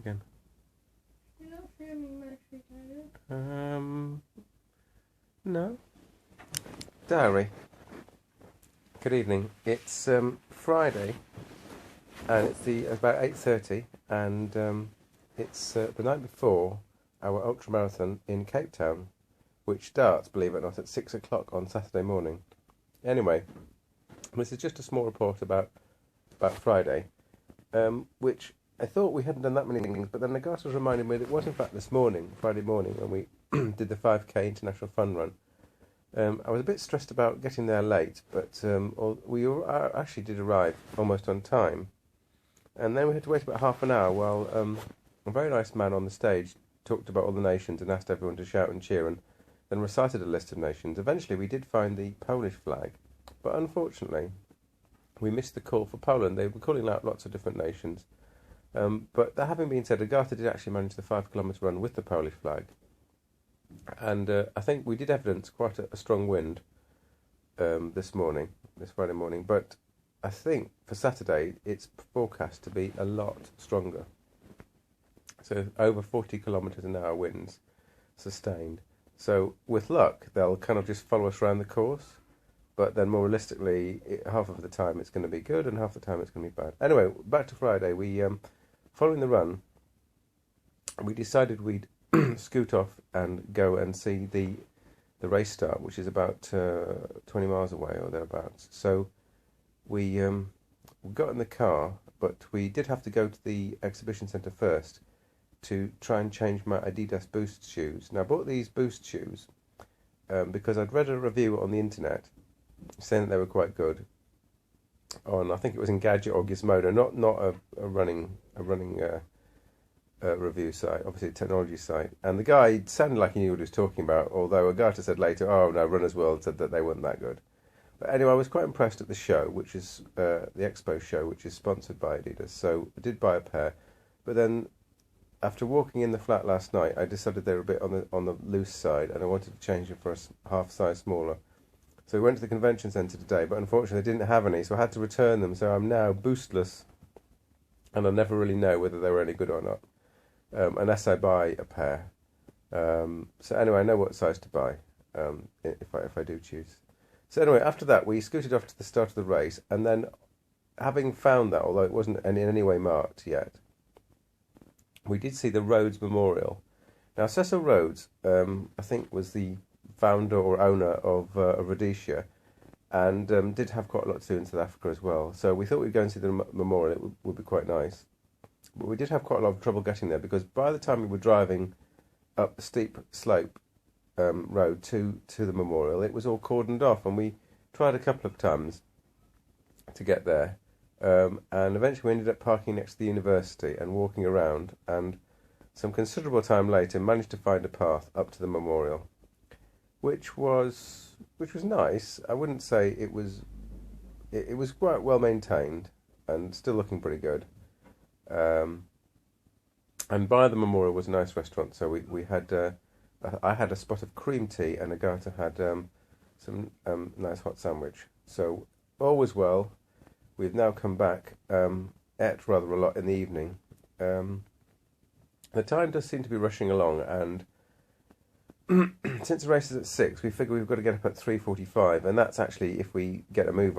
again. You're not filming much, are you? No. Diary. Good evening. It's Friday, and it's about 8:30, and it's the night before our ultra marathon in Cape Town, which starts, believe it or not, at 6 o'clock on Saturday morning. Anyway, this is just a small report about Friday, which I thought we hadn't done that many things, but then the guys was reminding me that it was in fact this morning, Friday morning, when we did the 5K International Fun Run. I was a bit stressed about getting there late, but we actually did arrive almost on time. And then we had to wait about half an hour while a very nice man on the stage talked about all the nations and asked everyone to shout and cheer, and then recited a list of nations. Eventually we did find the Polish flag, but unfortunately we missed the call for Poland. They were calling out lots of different nations. But that having been said, Agatha did actually manage the 5 kilometre run with the Polish flag. And I think we did evidence quite a strong wind this Friday morning. But I think for Saturday it's forecast to be a lot stronger. So over 40 kilometres an hour winds, sustained. So with luck, they'll kind of just follow us around the course. But then more realistically, half of the time it's going to be good and half the time it's going to be bad. Anyway, back to Friday. We, following the run, we decided we'd scoot off and go and see the race start, which is about 20 miles away or thereabouts. So we got in the car, but we did have to go to the exhibition centre first to try and change my Adidas Boost shoes. Now I bought these Boost shoes because I'd read a review on the internet saying that they were quite good. I think it was in Gadget or Gizmodo, not a running review site, obviously a technology site. And the guy sounded like he knew what he was talking about, although Agatha said later, oh no, Runner's World said that they weren't that good. But anyway, I was quite impressed at the show, which is the Expo show, which is sponsored by Adidas. So I did buy a pair, but then after walking in the flat last night, I decided they were a bit on the loose side, and I wanted to change them for a half size smaller. So we went to the convention centre today, but unfortunately they didn't have any, so I had to return them. So I'm now boostless, and I'll never really know whether they were any good or not, unless I buy a pair. So anyway, I know what size to buy if I do choose. So anyway, after that we scooted off to the start of the race, and then having found that, although it wasn't in any way marked yet, we did see the Rhodes Memorial. Now Cecil Rhodes, I think, was the founder or owner of Rhodesia, and did have quite a lot to do in South Africa as well. So we thought we'd go and see the memorial. It would be quite nice. But we did have quite a lot of trouble getting there, because by the time we were driving up the steep slope road to the memorial, it was all cordoned off, and we tried a couple of times to get there. And eventually we ended up parking next to the university and walking around, and some considerable time later managed to find a path up to the memorial, which was nice. I wouldn't say it was quite well maintained and still looking pretty good. And by the memorial was a nice restaurant, so we had I had a spot of cream tea, and Agatha had some nice hot sandwich. So all was well. We've now come back, ate rather a lot in the evening. The time does seem to be rushing along, and since the race is at 6, we figure we've got to get up at 3:45, and that's actually if we get a move